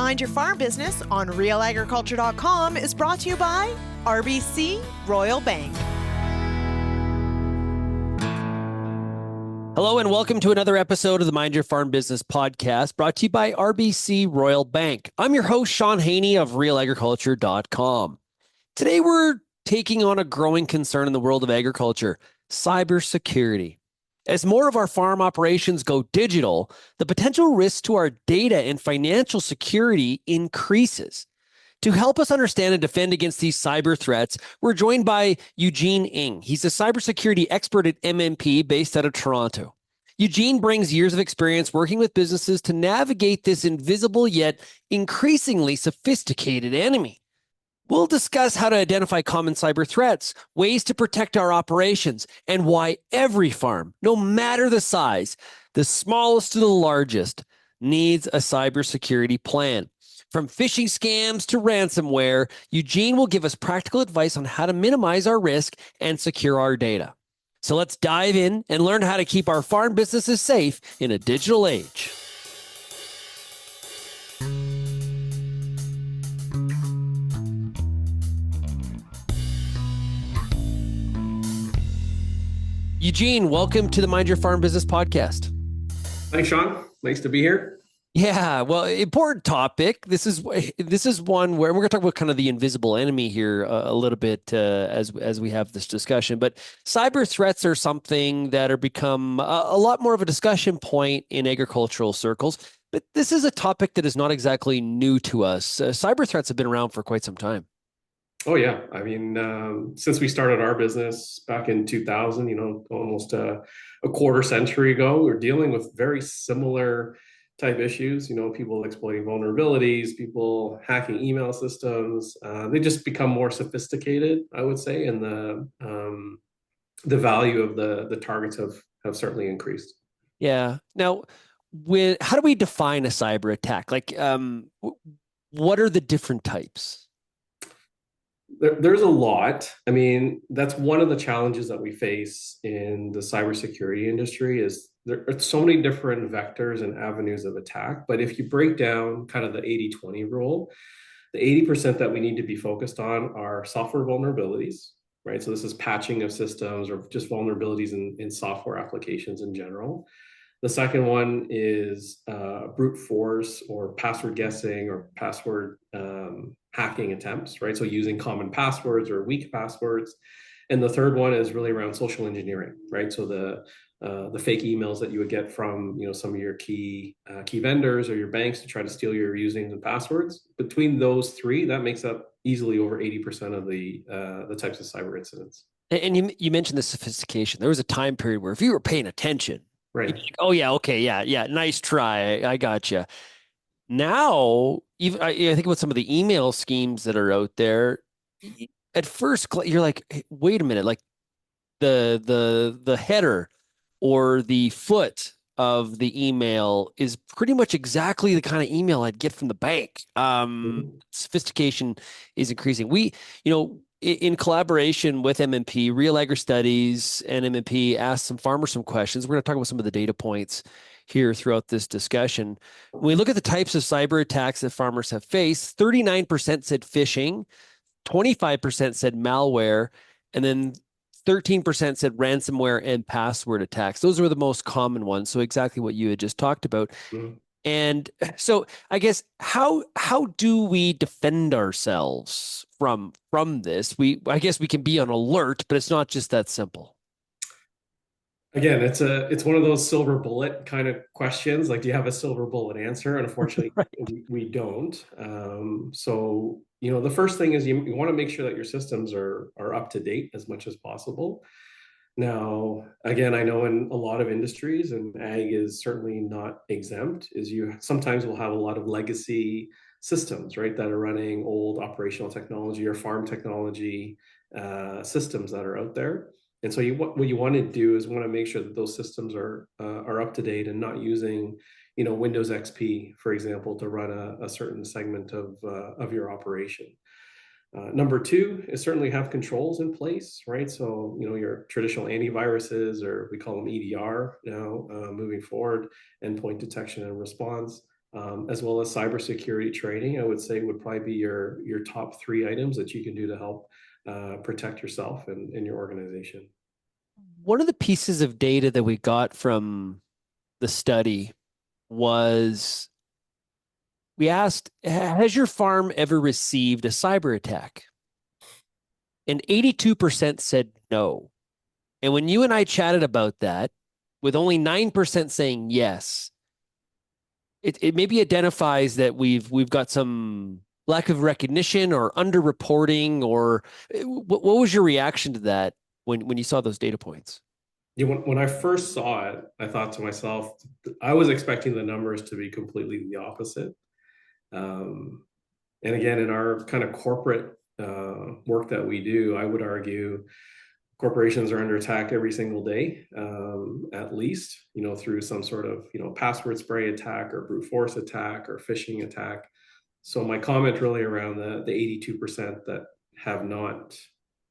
Mind Your Farm Business on RealAgriculture.com is brought to you by RBC Royal Bank. Hello and welcome to another episode of the Mind Your Farm Business podcast brought to you by RBC Royal Bank. I'm your host, Sean Haney of RealAgriculture.com. Today we're taking on a growing concern in the world of agriculture, cybersecurity. As more of our farm operations go digital, the potential risk to our data and financial security increases. To help us understand and defend against these cyber threats, we're joined by Eugene Ng. He's a cybersecurity expert at MMP based out of Toronto. Eugene brings years of experience working with businesses to navigate this invisible yet increasingly sophisticated enemy. We'll discuss how to identify common cyber threats, ways to protect our operations, and why every farm, no matter the size, the smallest to the largest, needs a cybersecurity plan. From phishing scams to ransomware, Eugene will give us practical advice on how to minimize our risk and secure our data. So let's dive in and learn how to keep our farm businesses safe in a digital age. Eugene, welcome to the Mind Your Farm Business podcast. Thanks, Sean. Nice to be here. Yeah, well, important topic. This is one where we're going to talk about kind of the invisible enemy here a little bit as we have this discussion. But cyber threats are something that are become a lot more of a discussion point in agricultural circles. But this is a topic that is not exactly new to us. Cyber threats have been around for quite some time. Oh yeah, I mean, since we started our business back in 2000, almost a quarter century ago, we were dealing with very similar type issues, people exploiting vulnerabilities, people hacking email systems. They just become more sophisticated, I would say, and the value of the targets have certainly increased. Yeah. Now, how do we define a cyber attack? Like, what are the different types? There's a lot. I mean, that's one of the challenges that we face in the cybersecurity industry is there are so many different vectors and avenues of attack. But if you break down kind of the 80-20 rule, the 80% that we need to be focused on are software vulnerabilities, right? So this is patching of systems or just vulnerabilities in software applications in general. The second one is brute force or password guessing or password hacking attempts, right? So using common passwords or weak passwords. And the third one is really around social engineering, right? So the fake emails that you would get from some of your key vendors or your banks to try to steal your usernames and passwords. Between those three, that makes up easily over 80% of the types of cyber incidents. And you mentioned the sophistication. There was a time period where if you were paying attention, right? Oh yeah, okay, yeah, nice try. I gotcha. Now, even I think about some of the email schemes that are out there. At first, you're like, hey, wait a minute, like the header or the foot of the email is pretty much exactly the kind of email I'd get from the bank. Sophistication is increasing. We, in collaboration with MMP, RealAgristudies and MMP asked some farmers some questions. We're going to talk about some of the data points here throughout this discussion. When we look at the types of cyber attacks that farmers have faced, 39% said phishing, 25% said malware, and then 13% said ransomware and password attacks. Those were the most common ones. So exactly what you had just talked about. Mm-hmm. And so I guess how do we defend ourselves from this? I guess we can be on alert, but it's not just that simple. Again, it's one of those silver bullet kind of questions. Like, do you have a silver bullet answer? And unfortunately, right. we don't. So, the first thing is you want to make sure that your systems are up to date as much as possible. Now, again, I know in a lot of industries, and ag is certainly not exempt, is you sometimes will have a lot of legacy systems, right, that are running old operational technology or farm technology systems that are out there. And so what you want to do is want to make sure that those systems are up to date and not using, Windows XP, for example, to run a certain segment of your operation. Number two is certainly have controls in place, right? So, your traditional antiviruses, or we call them EDR now, moving forward, endpoint detection and response. as well as cybersecurity training, I would say would probably be your top three items that you can do to help protect yourself and your organization. One of the pieces of data that we got from the study was we asked, has your farm ever received a cyber attack? And 82% said no. And when you and I chatted about that, with only 9% saying yes, it maybe identifies that we've got some lack of recognition or underreporting, or what was your reaction to that when you saw those data points? Yeah, when I first saw it, I thought to myself, I was expecting the numbers to be completely the opposite. Um, and again, in our kind of corporate work that we do, I would argue corporations are under attack every single day, at least, through some sort of, password spray attack or brute force attack or phishing attack. So my comment really around the 82% that have not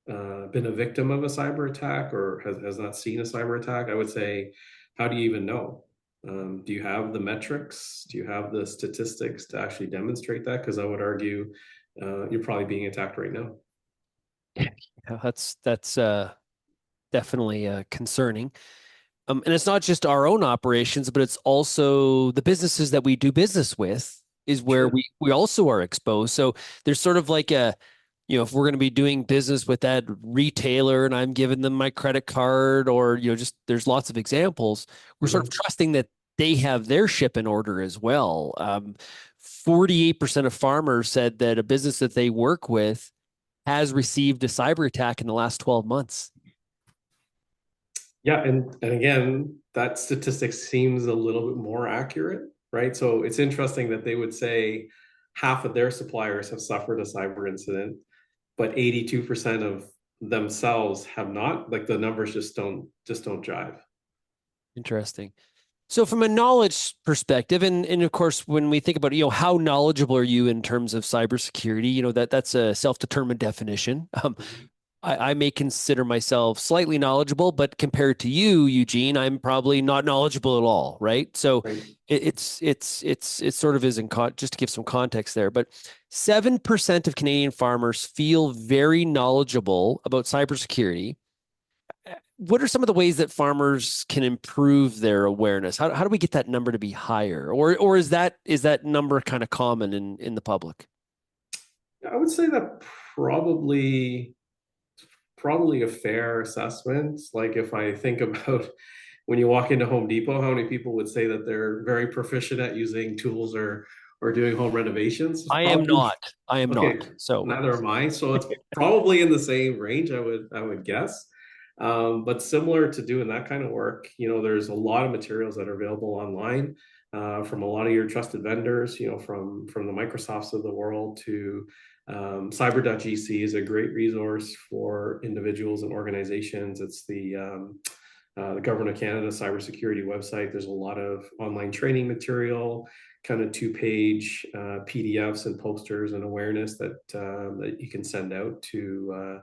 been a victim of a cyber attack or has not seen a cyber attack, I would say, how do you even know? Do you have the metrics? Do you have the statistics to actually demonstrate that? Because I would argue you're probably being attacked right now. Yeah, that's definitely concerning. And it's not just our own operations, but it's also the businesses that we do business with is where Sure. we also are exposed. So there's sort of like if we're going to be doing business with that retailer and I'm giving them my credit card, or, just there's lots of examples, we're sort of Mhm. trusting that they have their ship in order as well. 48% of farmers said that a business that they work with has received a cyber attack in the last 12 months. Yeah, and again, that statistic seems a little bit more accurate, right? So it's interesting that they would say half of their suppliers have suffered a cyber incident, but 82% of themselves have not. Like the numbers just don't jive. Interesting. So from a knowledge perspective, and of course, when we think about, how knowledgeable are you in terms of cybersecurity, that's a self-determined definition. Mhm. I may consider myself slightly knowledgeable, but compared to you, Eugene, I'm probably not knowledgeable at all, right? So Right. it sort of is just to give some context there, but 7% of Canadian farmers feel very knowledgeable about cybersecurity. What are some of the ways that farmers can improve their awareness? How do we get that number to be higher, or is that number kind of common in the public? I would say that probably probably a fair assessment. Like if I think about when you walk into Home Depot, how many people would say that they're very proficient at using tools or doing home renovations? It's I am probably not. I am okay. not. So Neither am I. So it's probably in the same range, I would guess. But similar to doing that kind of work, there's a lot of materials that are available online from a lot of your trusted vendors, from the Microsofts of the world to cyber.gc is a great resource for individuals and organizations. It's the Government of Canada cybersecurity website. There's a lot of online training material, kind of two-page PDFs and posters and awareness that you can send out to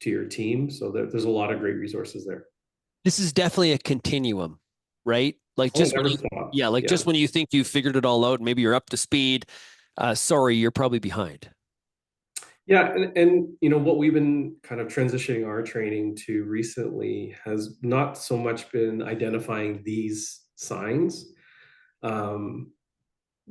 your team. So there's a lot of great resources there. this is definitely a continuum, right? Like Oh, it just when never you, yeah, stops. like Yeah. just when you think you figured it all out, maybe you're up to speed. Sorry, you're probably behind. Yeah, and what we've been kind of transitioning our training to recently has not so much been identifying these signs, um,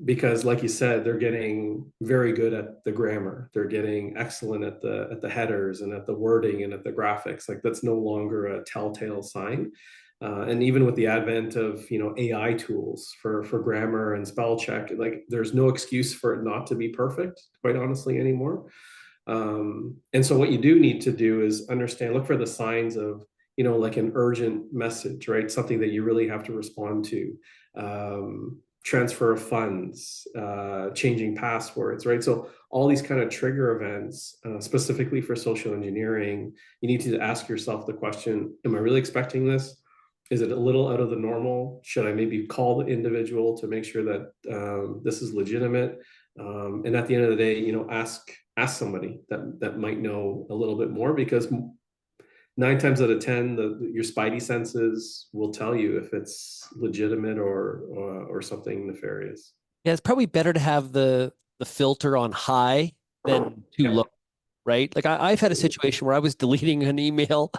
because, like you said, they're getting very good at the grammar. They're getting excellent at the headers and at the wording and at the graphics. Like that's no longer a telltale sign. And even with the advent of AI tools for grammar and spell check, like there's no excuse for it not to be perfect, quite honestly, anymore. And so what you do need to do is understand, look for the signs of, like an urgent message, right? Something that you really have to respond to. Transfer of funds, changing passwords, right? So all these kind of trigger events, specifically for social engineering, you need to ask yourself the question, am I really expecting this? Is it a little out of the normal? Should I maybe call the individual to make sure that this is legitimate? And at the end of the day, ask somebody that might know a little bit more, because 9 times out of 10, your spidey senses will tell you if it's legitimate or something nefarious. Yeah, it's probably better to have the filter on high than too Yep. low, right? Like I've had a situation where I was deleting an email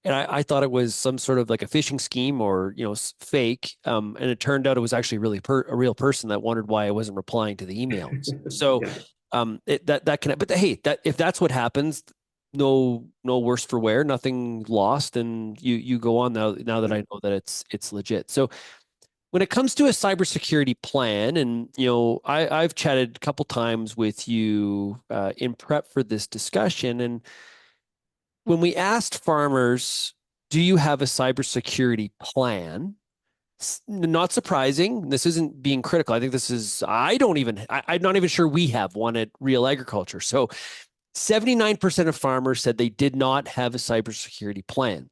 and I thought it was some sort of like a phishing scheme or, fake. And it turned out it was actually really a real person that wondered why I wasn't replying to the emails. So, Yeah. that can, but hey, that if that's what happens, no worse for wear, nothing lost, and you go on now that I know that it's legit. So when it comes to a cybersecurity plan, and I've chatted a couple times with you in prep for this discussion, and when we asked farmers, "Do you have a cybersecurity plan?" Not surprising. This isn't being critical. I think this is. I'm not even sure we have one at Real Agriculture. So 79% of farmers said they did not have a cybersecurity plan.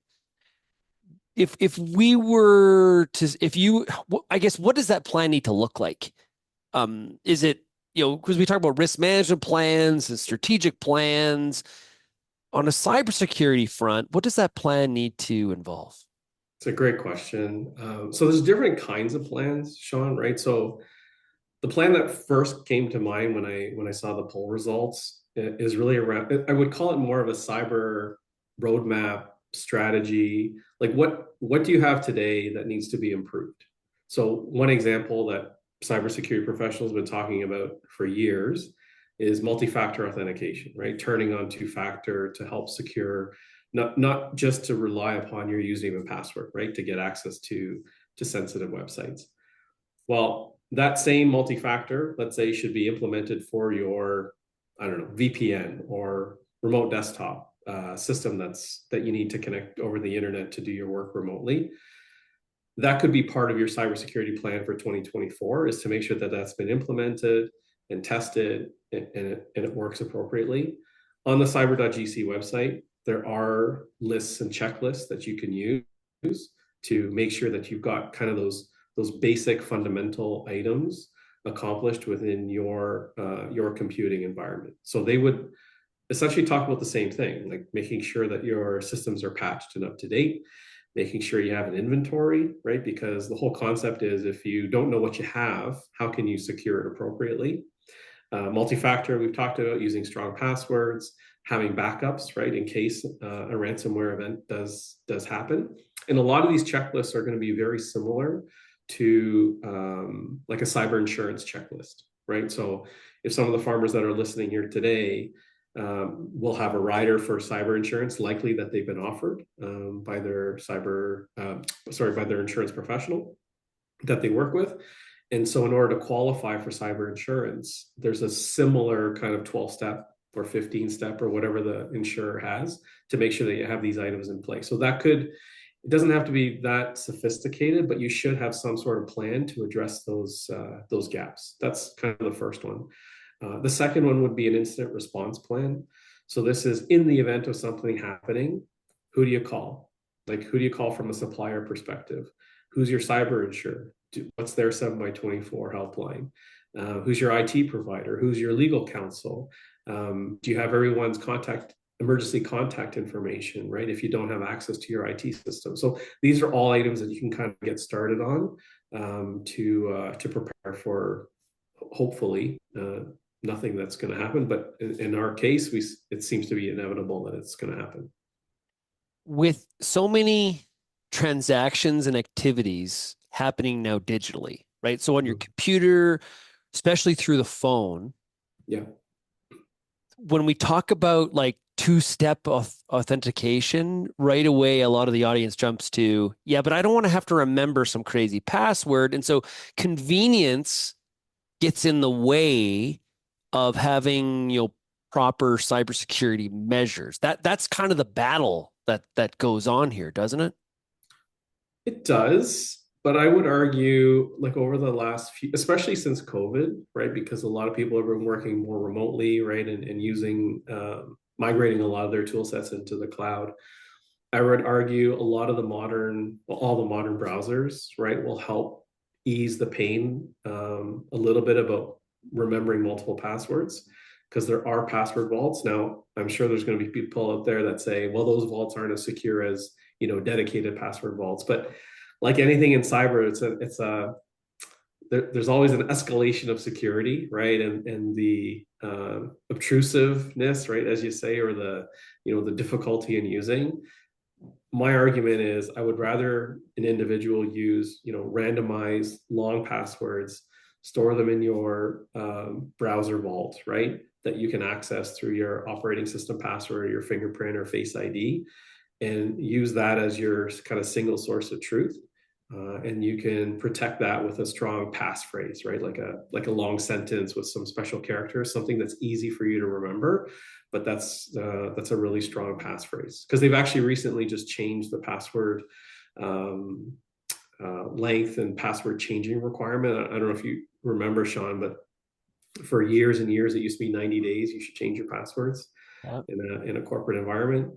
If we were to, if you, I guess, what does that plan need to look like? Is it, because we talk about risk management plans and strategic plans on a cybersecurity front, what does that plan need to involve? It's a great question. So there's different kinds of plans, Sean, right? So the plan that first came to mind when I saw the poll results is really around, I would call it more of a cyber roadmap strategy. Like what do you have today that needs to be improved? So one example that cybersecurity professionals have been talking about for years is multi-factor authentication, right? Turning on two-factor to help secure, not just to rely upon your username and password, right? To get access to sensitive websites. Well, that same multi-factor, let's say, should be implemented for your, I don't know, VPN or remote desktop system that you need to connect over the internet to do your work remotely. That could be part of your cybersecurity plan for 2024, is to make sure that that's been implemented and tested and it works appropriately. On the cyber.gc website, there are lists and checklists that you can use to make sure that you've got kind of those basic fundamental items accomplished within your computing environment. So they would essentially talk about the same thing, like making sure that your systems are patched and up to date, making sure you have an inventory, right? Because the whole concept is, if you don't know what you have, how can you secure it appropriately? Multi-factor, we've talked about using strong passwords, having backups, right, in case a ransomware event does happen. And a lot of these checklists are going to be very similar to like a cyber insurance checklist, right? So if some of the farmers that are listening here today will have a rider for cyber insurance, likely that they've been offered by their by their insurance professional that they work with. And so in order to qualify for cyber insurance, there's a similar kind of 12-step or 15-step or whatever the insurer has to make sure that you have these items in place. So it doesn't have to be that sophisticated, but you should have some sort of plan to address those gaps. That's kind of the first one. The second one would be an incident response plan. So this is, in the event of something happening, who do you call? Like, who do you call from a supplier perspective? Who's your cyber insurer? What's their 7x24 helpline? Who's your IT provider? Who's your legal counsel? Do you have everyone's emergency contact information, right? If you don't have access to your IT system. So these are all items that you can kind of get started on to prepare for, hopefully, nothing that's going to happen. But in our case, it seems to be inevitable that it's going to happen. With so many transactions and activities happening now digitally, right? So on your computer, especially through the phone. Yeah. When we talk about like two-step authentication, right away, a lot of the audience jumps to, yeah, but I don't want to have to remember some crazy password. And so convenience gets in the way of having, proper cybersecurity measures. That's kind of the battle that goes on here, doesn't it? It does, but I would argue, like, over the last few, especially since COVID, right? Because a lot of people have been working more remotely, right? And using, migrating a lot of their tool sets into the cloud. I would argue a lot of all the modern browsers, right, will help ease the pain a little bit about remembering multiple passwords, because there are password vaults. Now, I'm sure there's going to be people out there that say, well, those vaults aren't as secure as, dedicated password vaults. But like anything in cyber, there's always an escalation of security, right? And the obtrusiveness, right, as you say, or the difficulty in using. My argument is I would rather an individual use, randomized long passwords, store them in your browser vault, right? That you can access through your operating system password, your fingerprint or Face ID, and use that as your kind of single source of truth. And you can protect that with a strong passphrase, right? Like a long sentence with some special characters, something that's easy for you to remember. But that's a really strong passphrase, because they've actually recently just changed the password length and password changing requirement. I don't know if you remember, Sean, but for years and years, it used to be 90 days you should change your passwords in a corporate environment.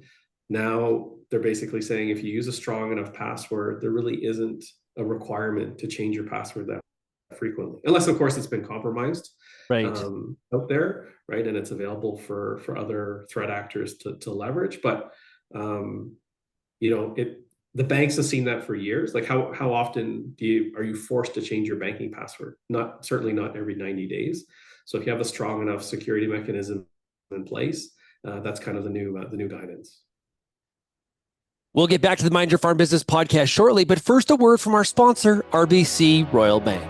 Now they're basically saying if you use a strong enough password, there really isn't a requirement to change your password that frequently, unless of course it's been compromised Right. out there, right? And it's available for other threat actors to leverage. But the banks have seen that for years. Like how often are you forced to change your banking password? Certainly not every 90 days. So if you have a strong enough security mechanism in place, that's kind of the new guidance. We'll get back to the Mind Your Farm Business podcast shortly, but first a word from our sponsor, RBC Royal Bank.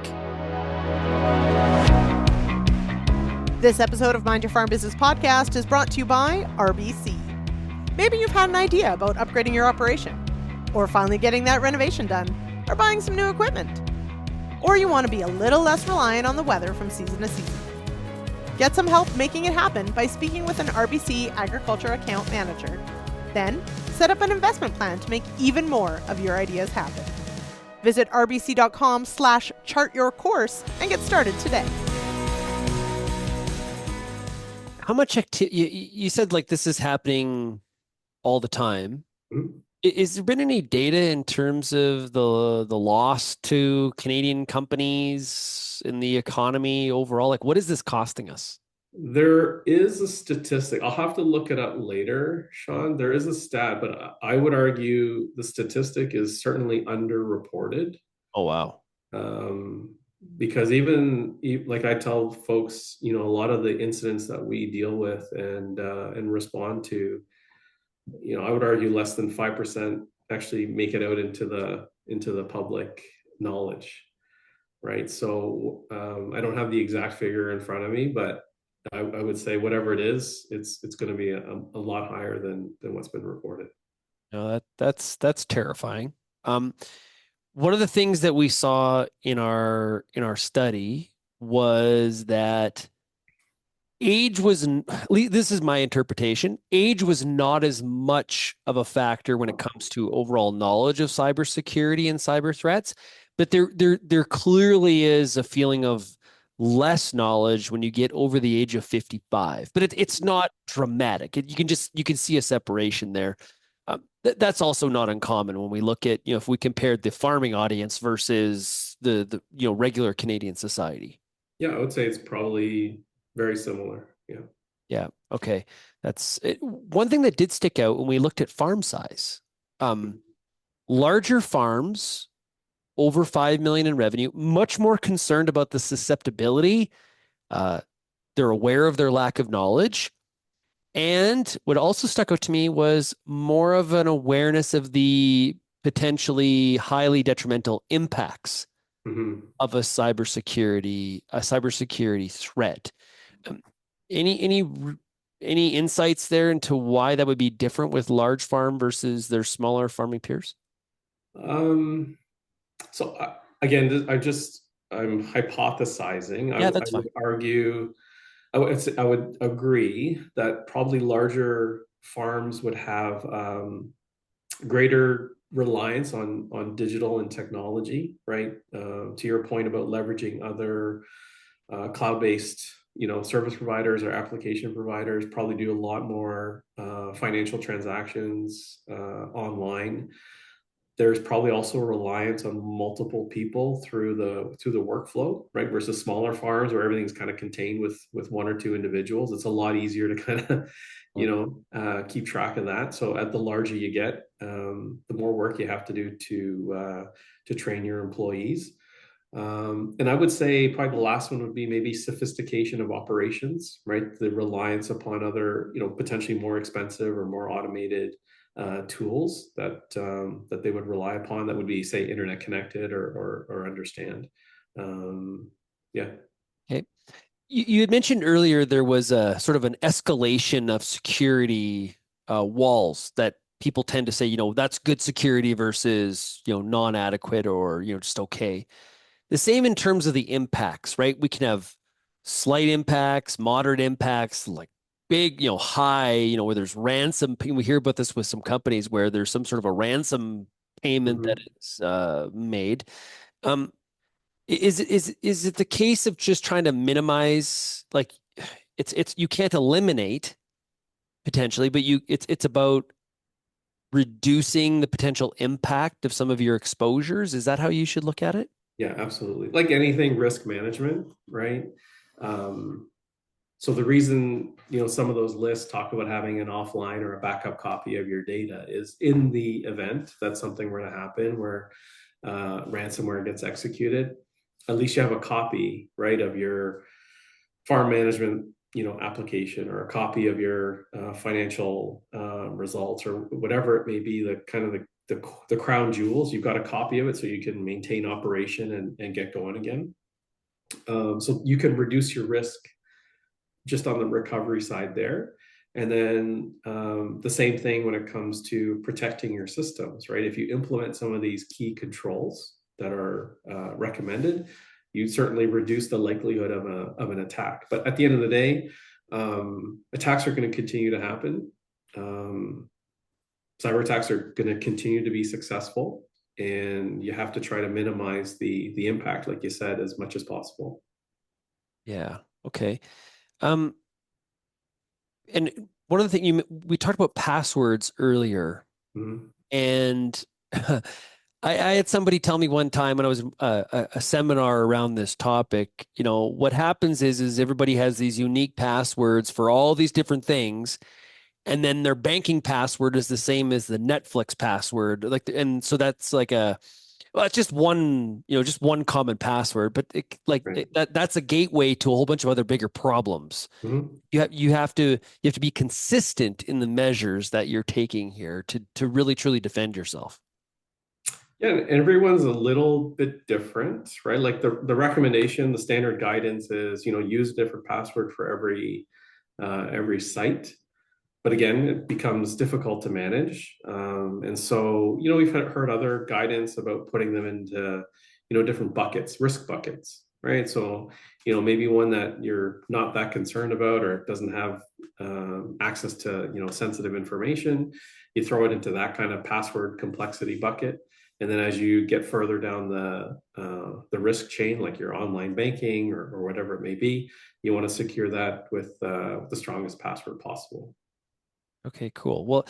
This episode of Mind Your Farm Business podcast is brought to you by RBC. Maybe you've had an idea about upgrading your operation, or finally getting that renovation done, or buying some new equipment. Or you want to be a little less reliant on the weather from season to season. Get some help making it happen by speaking with an RBC Agriculture account manager. Then, set up an investment plan to make even more of your ideas happen. Visit rbc.com/chartyourcourse and get started today. How much you said like this is happening all the time. Mm-hmm. Is there been any data in terms of the loss to Canadian companies in the economy overall? Like, what is this costing us? There is a statistic. I'll have to look it up later, Sean. There is a stat, but I would argue the statistic is certainly underreported. Oh, wow. Because even like I tell folks, a lot of the incidents that we deal with and respond to, I would argue less than 5% actually make it out into the public knowledge, right? So I don't have the exact figure in front of me, but I would say whatever it is, it's going to be a lot higher than what's been reported. No, that's terrifying. One of the things that we saw in our study was that age was, this is my interpretation, age was not as much of a factor when it comes to overall knowledge of cybersecurity and cyber threats, but there clearly is a feeling of less knowledge when you get over the age of 55, but it's not dramatic. You can see a separation there. That's also not uncommon when we look at, if we compared the farming audience versus the regular Canadian society. Yeah, I would say it's probably very similar. Yeah. Yeah. Okay. That's it. One thing that did stick out when we looked at farm size. Larger farms, over 5 million in revenue, much more concerned about the susceptibility. They're aware of their lack of knowledge. And what also stuck out to me was more of an awareness of the potentially highly detrimental impacts of a cybersecurity threat. Any insights there into why that would be different with large farm versus their smaller farming peers? So again, I'm hypothesizing. Yeah, that's I would argue, I would agree that probably larger farms would have greater reliance on digital and technology, right? To your point about leveraging other cloud-based, service providers or application providers, probably do a lot more financial transactions online. There's probably also a reliance on multiple people through the workflow, right? Versus smaller farms where everything's kind of contained with one or two individuals. It's a lot easier to kind of, keep track of that. So at the larger you get, the more work you have to do to train your employees. And I would say probably the last one would be maybe sophistication of operations, right? The reliance upon other, potentially more expensive or more automated tools that they would rely upon that would be, say, internet connected or understand. Yeah. Okay. You had mentioned earlier there was a sort of an escalation of security walls that people tend to say, that's good security versus, non-adequate or, just okay. The same in terms of the impacts, right? We can have slight impacts, moderate impacts, like big, high, where there's ransom. We hear about this with some companies where there's some sort of a ransom payment that Mhm. is made. Um, is it the case of just trying to minimize, like it's you can't eliminate potentially, but it's about reducing the potential impact of some of your exposures? Is that how you should look at it? Yeah, absolutely. Like anything, risk management, right? Um, so the reason, some of those lists talk about having an offline or a backup copy of your data is in the event that something were to happen where ransomware gets executed, at least you have a copy, right, of your farm management, application, or a copy of your financial results, or whatever it may be, the kind of the crown jewels. You've got a copy of it so you can maintain operation and get going again. So you can reduce your risk just on the recovery side there. And then the same thing when it comes to protecting your systems, right? If you implement some of these key controls that are recommended, you certainly reduce the likelihood of an attack. But at the end of the day, attacks are going to continue to happen. Cyber attacks are going to continue to be successful, and you have to try to minimize the impact, like you said, as much as possible. Yeah. Okay. Um, and one of the things we talked about passwords earlier, Mhm. and I had somebody tell me one time when I was a seminar around this topic, what happens is everybody has these unique passwords for all these different things, and then their banking password is the same as the Netflix password. And so that's like well, it's just one common password, but Right. that's a gateway to a whole bunch of other bigger problems. Mhm. You have to be consistent in the measures that you're taking here to really truly defend yourself. Yeah, and everyone's a little bit different, right? Like the recommendation, the standard guidance is, use a different password for every site. But again, it becomes difficult to manage. And so, we've heard other guidance about putting them into, different buckets, risk buckets, right? So, maybe one that you're not that concerned about or doesn't have access to, sensitive information, you throw it into that kind of password complexity bucket. And then as you get further down the risk chain, like your online banking or whatever it may be, you want to secure that with the strongest password possible. Okay, cool. Well,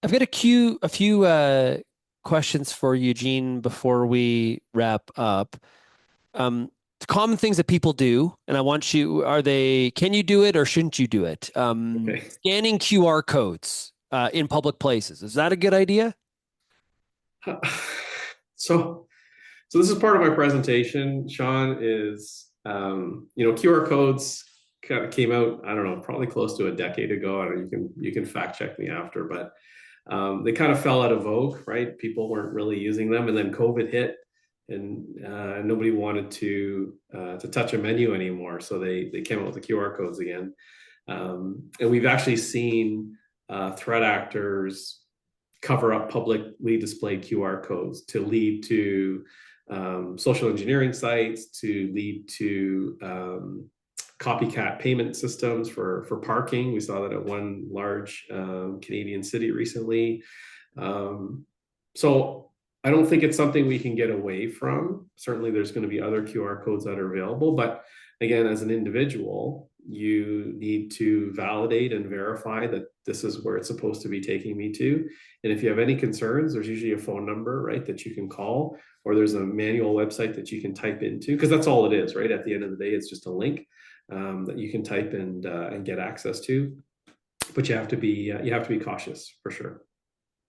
I've got a few questions for Eugene before we wrap up. Common things that people do, and can you do it or shouldn't you do it? Okay. Scanning QR codes in public places. Is that a good idea? So, so this is part of my presentation, Sean, is, QR codes kind of came out, I don't know, probably close to a decade ago. I don't know, you can fact check me after, but they kind of fell out of vogue, right? People weren't really using them, and then COVID hit, and nobody wanted to touch a menu anymore, so they came out with the QR codes again. And we've actually seen threat actors cover up publicly displayed QR codes to lead to social engineering sites, to lead to copycat payment systems for parking. We saw that at one large Canadian city recently. So I don't think it's something we can get away from. Certainly, there's going to be other QR codes that are available, but again, as an individual, you need to validate and verify that this is where it's supposed to be taking me to. And if you have any concerns, there's usually a phone number, right, that you can call, or there's a manual website that you can type into, because that's all it is, right? At the end of the day, it's just a link that you can type and get access to. But you have to be cautious for sure.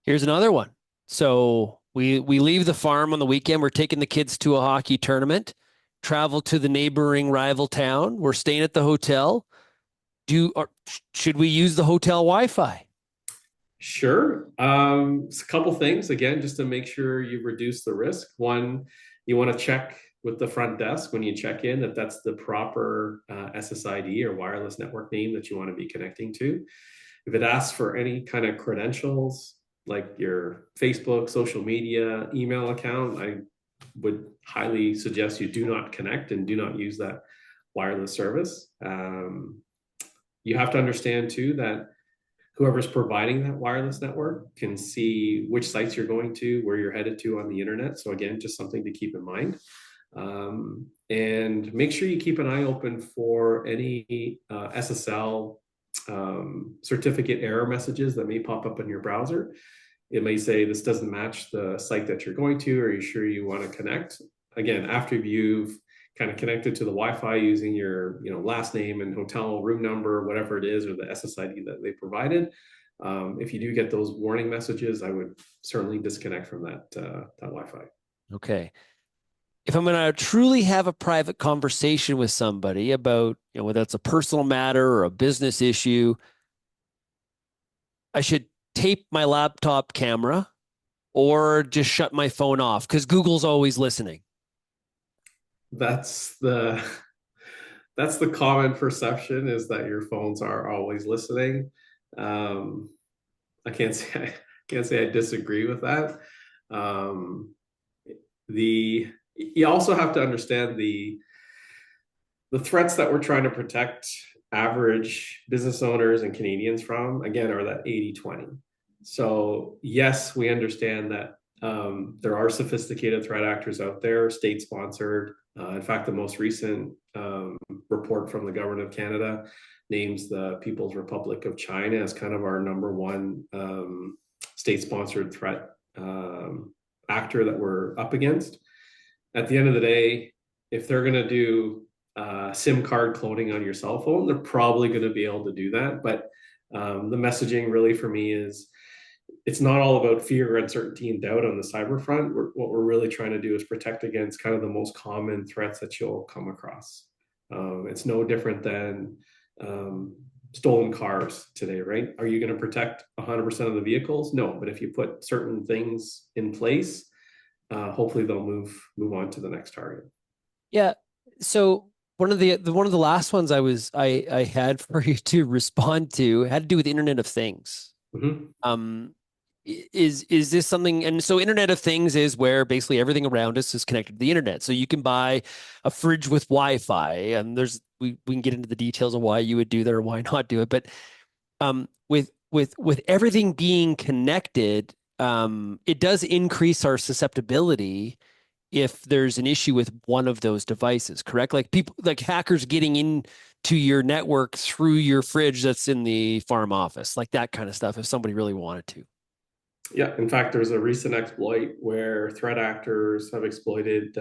Here's another one. So we leave the farm on the weekend. We're taking the kids to a hockey tournament. travel to the neighboring rival town. We're staying at the hotel. Should we use the hotel Wi-Fi? Sure. A couple things again, just to make sure you reduce the risk. One, you want to check with the front desk when you check in that that's the proper SSID or wireless network name that you want to be connecting to. If it asks for any kind of credentials, like your Facebook, social media, email account, I would highly suggest you do not connect and do not use that wireless service. You have to understand too that whoever's providing that wireless network can see which sites you're going to, where you're headed to on the internet. So again, just something to keep in mind. And make sure you keep an eye open for any SSL certificate error messages that may pop up in your browser. It may say this doesn't match the site that you're going to. Are you sure you want to connect? Again, after you've kind of connected to the Wi-Fi using your last name and hotel room number, whatever it is, or the SSID that they provided. If you do get those warning messages, I would certainly disconnect from that Wi-Fi. Okay. If I'm going to truly have a private conversation with somebody about, whether it's a personal matter or a business issue, I should tape my laptop camera or just shut my phone off because Google's always listening. That's the common perception, is that your phones are always listening. I can't say I disagree with that. You also have to understand the threats that we're trying to protect average business owners and Canadians from, again, are that 80-20. So yes, we understand that there are sophisticated threat actors out there, state-sponsored. In fact, the most recent report from the government of Canada names the People's Republic of China as kind of our number one state-sponsored threat actor that we're up against. At the end of the day, if they're going to do SIM card cloning on your cell phone, they're probably going to be able to do that. But the messaging really for me is, it's not all about fear, uncertainty, and doubt on the cyber front. What we're really trying to do is protect against kind of the most common threats that you'll come across. It's no different than stolen cars today, right? Are you going to protect 100% of the vehicles? No, but if you put certain things in place, hopefully they'll move on to the next target. Yeah. So one of the last ones I had for you to respond to had to do with Internet of Things. Mm-hmm. Is this something? And so Internet of Things is where basically everything around us is connected to the internet. So you can buy a fridge with Wi-Fi, and we can get into the details of why you would do that or why not do it. But with everything being connected, it does increase our susceptibility if there's an issue with one of those devices, correct? Like hackers getting into your network through your fridge that's in the farm office, like that kind of stuff, if somebody really wanted to. Yeah, in fact, there's a recent exploit where threat actors have exploited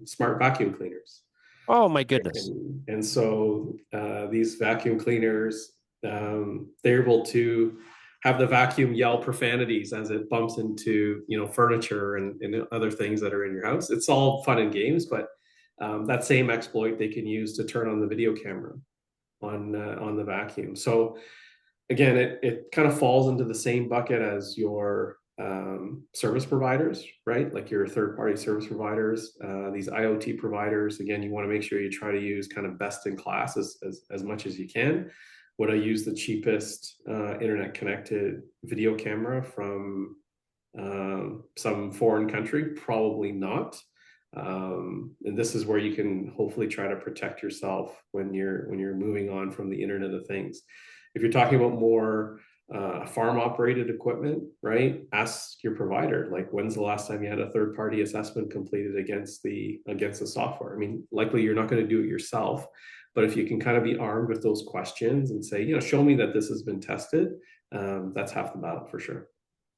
smart vacuum cleaners. Oh my goodness. And so these vacuum cleaners, they're able to have the vacuum yell profanities as it bumps into furniture and other things that are in your house. It's all fun and games, but that same exploit they can use to turn on the video camera on the vacuum. So again, it kind of falls into the same bucket as your service providers, right? Like your third-party service providers, these IoT providers. Again, you want to make sure you try to use kind of best in class as much as you can. Would I use the cheapest internet-connected video camera from some foreign country? Probably not. And this is where you can hopefully try to protect yourself when you're moving on from the Internet of Things. If you're talking about more farm operated equipment, right? Ask your provider, like, when's the last time you had a third party assessment completed against the software? I mean, likely you're not going to do it yourself, but if you can kind of be armed with those questions and say, show me that this has been tested, that's half the battle for sure.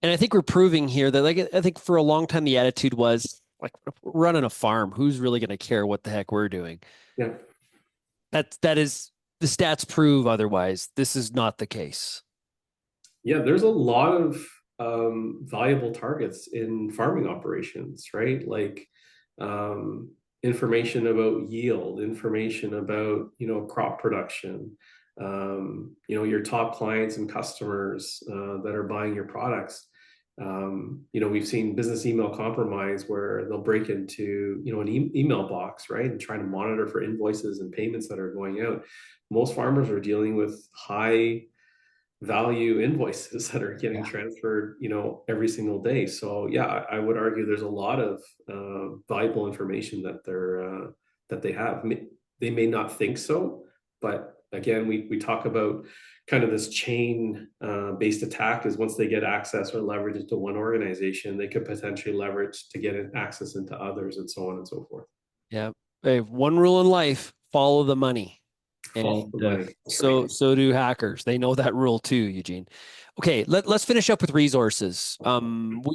And I think we're proving here that, like, I think for a long time the attitude was like, running a farm, who's really going to care what the heck we're doing? Yeah, that is. The stats prove otherwise. This is not the case. Yeah, there's a lot of valuable targets in farming operations, right? Like information about yield, information about, crop production, your top clients and customers that are buying your products. We've seen business email compromise where they'll break into, an email box, right? And try to monitor for invoices and payments that are going out. Most farmers are dealing with high value invoices that are getting transferred, every single day. So yeah, I would argue there's a lot of valuable information that they have. They may not think so, but again, we talk about kind of this chain based attack is once they get access or leverage into one organization, they could potentially leverage to get access into others and so on and so forth. Yeah. They have one rule in life: follow the money. And so do hackers. They know that rule too, Eugene. Okay, let's finish up with resources.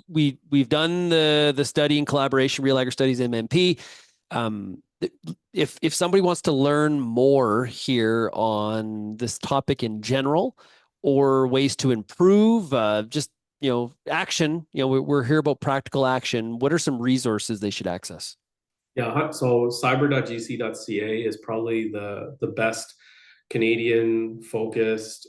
We've done the study in collaboration, RealAgristudies MMP. If somebody wants to learn more here on this topic in general, or ways to improve, action. We're here about practical action. What are some resources they should access? Yeah, so cyber.gc.ca is probably the best Canadian focused,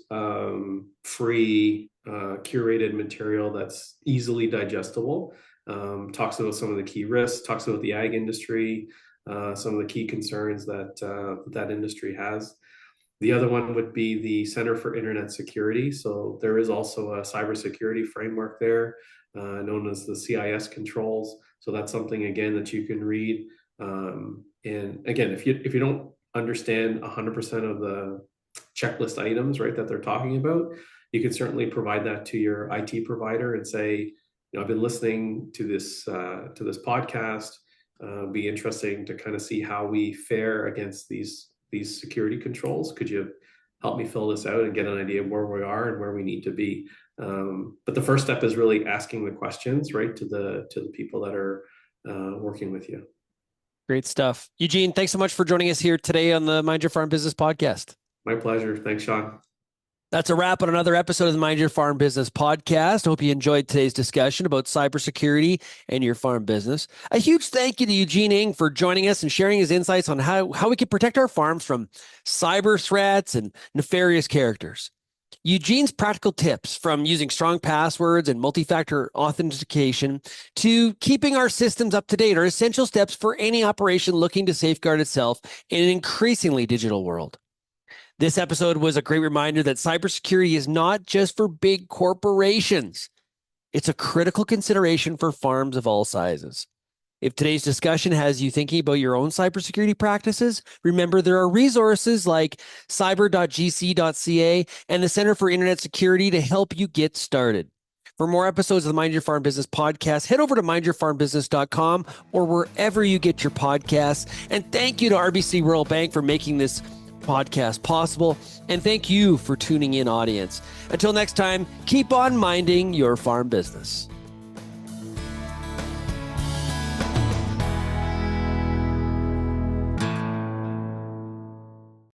free, curated material that's easily digestible. Talks about some of the key risks, talks about the ag industry, some of the key concerns that industry has. The other one would be the Center for Internet Security. So there is also a cybersecurity framework there, known as the CIS controls. So that's something, again, that you can read. And again, if you don't understand 100% of the checklist items, right, that they're talking about, you can certainly provide that to your IT provider and say, I've been listening to this podcast. Be interesting to kind of see how we fare against these security controls. Could you help me fill this out and get an idea of where we are and where we need to be? But the first step is really asking the questions, right, to the people that are working with you. Great stuff. Eugene, thanks so much for joining us here today on the Mind Your Farm Business podcast. My pleasure. Thanks, Sean. That's a wrap on another episode of the Mind Your Farm Business podcast. I hope you enjoyed today's discussion about cybersecurity and your farm business. A huge thank you to Eugene Ng for joining us and sharing his insights on how we can protect our farms from cyber threats and nefarious characters. Eugene's practical tips, from using strong passwords and multi-factor authentication to keeping our systems up to date, are essential steps for any operation looking to safeguard itself in an increasingly digital world. This episode was a great reminder that cybersecurity is not just for big corporations. It's a critical consideration for farms of all sizes. If today's discussion has you thinking about your own cybersecurity practices, remember there are resources like cyber.gc.ca and the Center for Internet Security to help you get started. For more episodes of the Mind Your Farm Business podcast, head over to mindyourfarmbusiness.com or wherever you get your podcasts. And thank you to RBC Royal Bank for making this podcast possible. And thank you for tuning in, audience. Until next time, keep on minding your farm business.